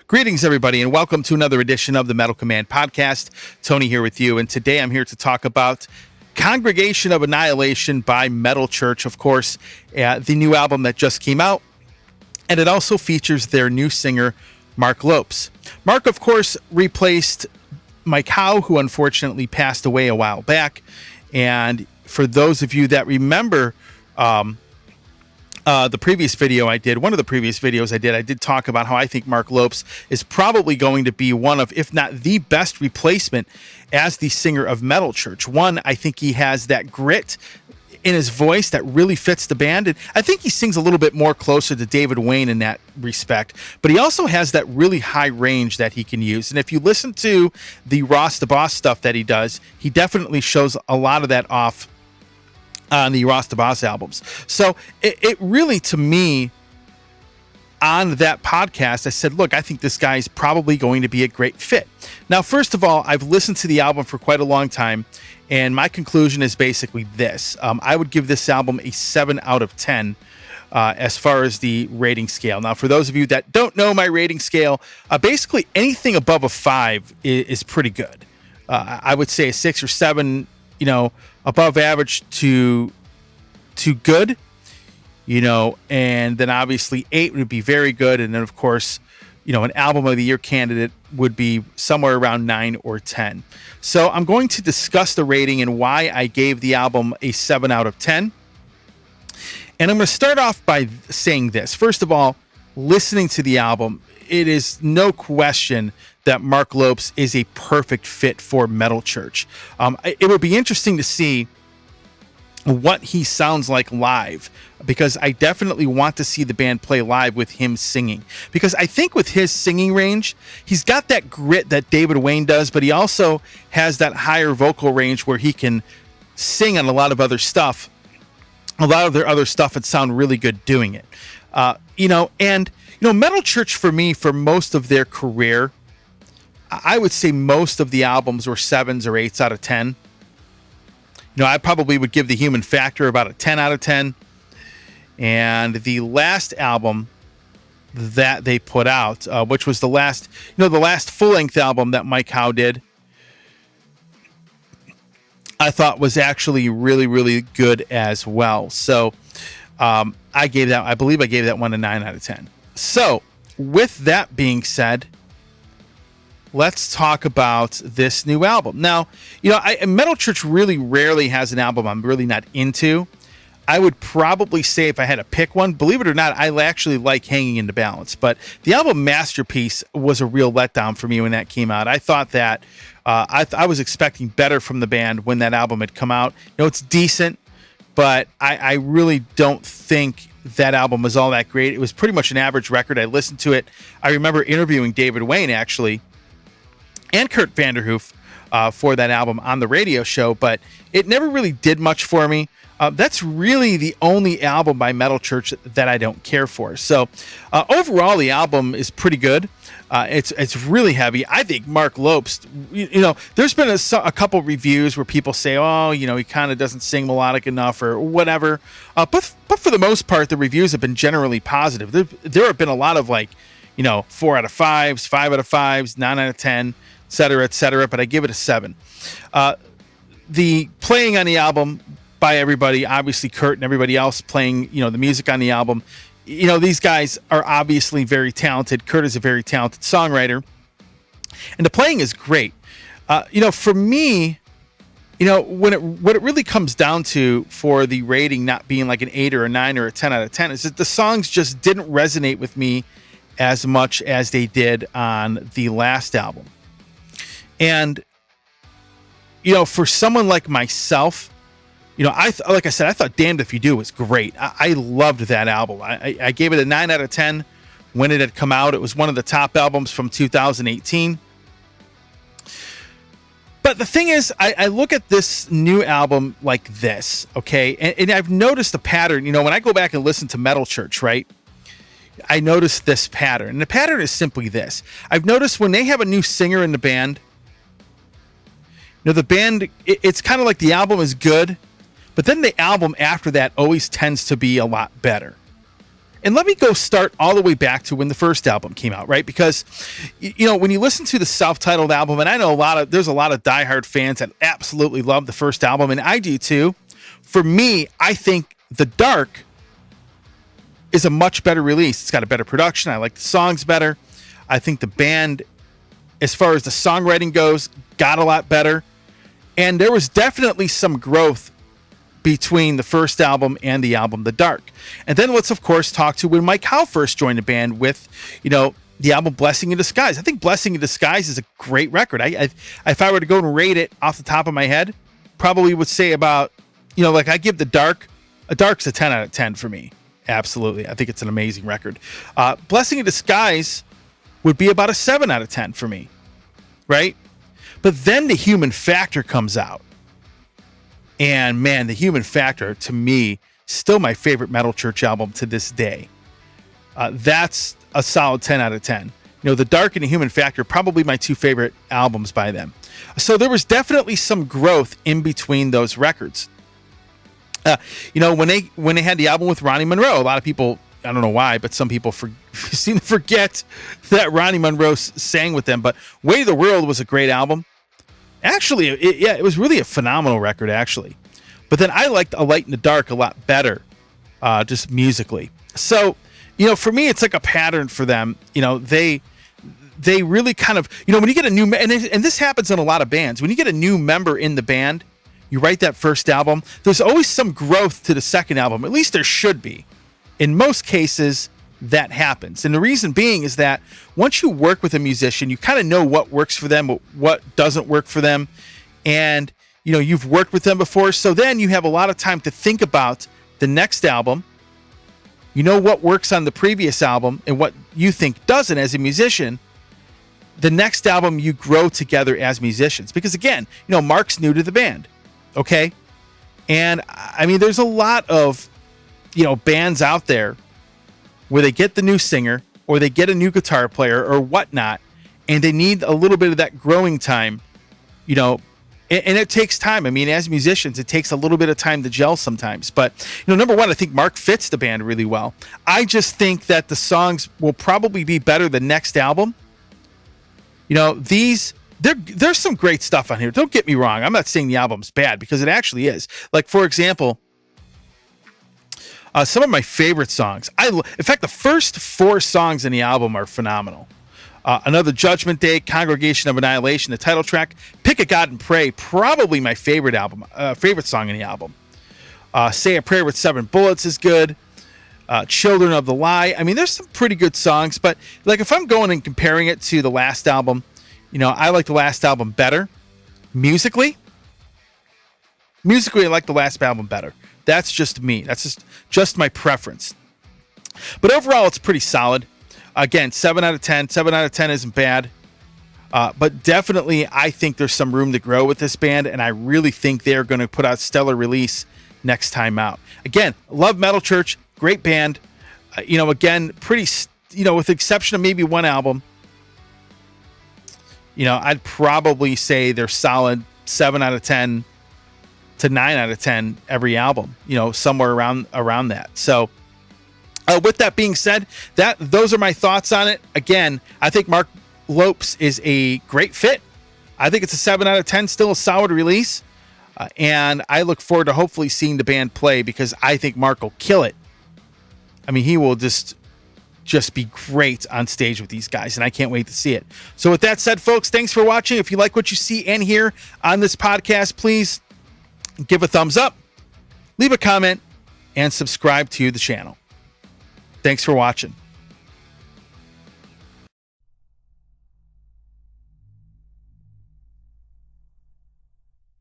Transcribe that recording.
Greetings, everybody, and welcome to another edition of the Metal Command Podcast. Tony here with you, and today I'm here to talk about Congregation of Annihilation by Metal Church, of course, the new album that just came out, and it also features their new singer, Marc Lopes. Marc, of course, replaced Mike Howe, who unfortunately passed away a while back, and for those of you that remember the previous video I did, one of the previous videos I did talk about how I think Marc Lopes is probably going to be one of, if not the best replacement as the singer of Metal Church. One, I think he has that grit in his voice that really fits the band. And I think he sings a little bit more closer to David Wayne in that respect, but he also has that really high range that he can use. And if you listen to the Ross the Boss stuff that he does, he definitely shows a lot of that off on the Ross the Boss albums. So it really, to me, on that podcast, I said, look, I think this guy is probably going to be a great fit. Now, first of all, I've listened to the album for quite a long time, and my conclusion is basically this. I would give this album a 7 out of 10 as far as the rating scale. Now, for those of you that don't know my rating scale, basically anything above a 5 is pretty good. I would say a 6 or 7, above average to good, and then obviously 8 would be very good. And then, of course, an album of the year candidate would be somewhere around 9 or 10. So I'm going to discuss the rating and why I gave the album a 7 out of 10. And I'm going to start off by saying this. First of all, listening to the album, it is no question that Marc Lopes is a perfect fit for Metal Church. It would be interesting to see what he sounds like live, because I definitely want to see the band play live with him singing, because I think with his singing range, he's got that grit that David Wayne does, but he also has that higher vocal range where he can sing on a lot of their other stuff and sound really good doing it. Metal Church, for me, for most of their career, I would say most of the albums were 7s or 8s out of 10. I probably would give The Human Factor about a 10 out of 10. And the last album that they put out, which was the last full-length album that Mike Howe did, I thought was actually really, really good as well. So I believe I gave that one a 9 out of 10. So with that being said, let's talk about this new album. Now, Metal Church really rarely has an album I'm really not into. I would probably say if I had to pick one, believe it or not, I actually like Hanging in the Balance. But the album Masterpiece was a real letdown for me when that came out. I thought that I was expecting better from the band when that album had come out. It's decent, but I really don't think that album was all that great. It was pretty much an average record. I listened to it. I remember interviewing David Wayne, actually, and Kurt Vanderhoof for that album on the radio show, but it never really did much for me. That's really the only album by Metal Church that I don't care for. So overall, the album is pretty good. It's really heavy. I think Marc Lopes, there's been a couple reviews where people say, he kind of doesn't sing melodic enough or whatever. But for the most part, the reviews have been generally positive. There have been a lot of 4 out of 5s, 5 out of 5s, 9 out of 10, et cetera, but I give it a 7. The playing on the album by everybody, obviously Kurt and everybody else playing, the music on the album, these guys are obviously very talented. Kurt is a very talented songwriter, and the playing is great. For me, what it really comes down to for the rating not being like an 8 or a 9 or a 10 out of 10 is that the songs just didn't resonate with me as much as they did on the last album. And, for someone like myself, like I said, I thought Damned If You Do was great. I loved that album. I gave it a 9 out of 10 when it had come out. It was one of the top albums from 2018. But the thing is, I look at this new album like this, okay? And I've noticed a pattern. When I go back and listen to Metal Church, right? I noticed this pattern. And the pattern is simply this. I've noticed when they have a new singer in the band, the band, it's kind of like the album is good, but then the album after that always tends to be a lot better. And let me go start all the way back to when the first album came out, right? Because, when you listen to the self-titled album, and I know there's a lot of diehard fans that absolutely love the first album, and I do too. For me, I think The Dark is a much better release. It's got a better production. I like the songs better. I think the band, as far as the songwriting goes, got a lot better. And there was definitely some growth between the first album and the album The Dark. And then let's, of course, talk to when Mike Howe first joined the band with, the album Blessing in Disguise. I think Blessing in Disguise is a great record. If I were to go and rate it off the top of my head, probably would say about, I give The Dark, Dark's a 10 out of 10 for me. Absolutely. I think it's an amazing record. Blessing in Disguise would be about a 7 out of 10 for me, right? But then The Human Factor comes out. And man, The Human Factor, to me, still my favorite Metal Church album to this day. That's a solid 10 out of 10. The Dark and The Human Factor, probably my two favorite albums by them. So there was definitely some growth in between those records. When they had the album with Ronnie Monroe, a lot of people, I don't know why, but some people seem to forget that Ronnie Monroe sang with them. But Way of the World was a great album. Actually, it was really a phenomenal record, actually. But then I liked A Light in the Dark a lot better, just musically. So, for me, it's like a pattern for them. They really kind of, when you get a new, and this happens in a lot of bands, when you get a new member in the band, you write that first album, there's always some growth to the second album. At least there should be. In most cases, that happens. And the reason being is that once you work with a musician, you kind of know what works for them, what doesn't work for them. And, you've worked with them before. So then you have a lot of time to think about the next album. You know what works on the previous album and what you think doesn't as a musician. The next album, you grow together as musicians. Because again, Mark's new to the band. Okay. And I mean, there's a lot of, bands out there where they get the new singer or they get a new guitar player or whatnot, and they need a little bit of that growing time, and it takes time. I mean, as musicians, it takes a little bit of time to gel sometimes. But, number one, I think Mark fits the band really well. I just think that the songs will probably be better the next album. There's some great stuff on here. Don't get me wrong. I'm not saying the album's bad, because it actually is. Like, for example, some of my favorite songs. In fact, the first 4 songs in the album are phenomenal. Another Judgment Day, Congregation of Annihilation, the title track, Pick a God and Pray, probably my favorite song in the album. Say a Prayer with 7 Bullets is good. Children of the Lie. I mean, there's some pretty good songs, but like if I'm going and comparing it to the last album, I like the last album better. Musically, I like the last album better. That's just me. That's just my preference. But overall, it's pretty solid. Again, 7 out of 10. 7 out of 10 isn't bad. But definitely, I think there's some room to grow with this band, and I really think they're going to put out stellar release next time out. Again, love Metal Church. Great band. Again, pretty, with the exception of maybe one album, I'd probably say they're solid 7 out of 10 to 9 out of 10 every album, somewhere around that. So with that being said, those are my thoughts on it. Again, I think Marc Lopes is a great fit. I think it's a 7 out of 10, still a solid release. And I look forward to hopefully seeing the band play, because I think Mark will kill it. I mean, he will just be great on stage with these guys, and I can't wait to see it. So with that said, folks, thanks for watching. If you like what you see and hear on this podcast, please give a thumbs up, leave a comment, and subscribe to the channel. Thanks for watching.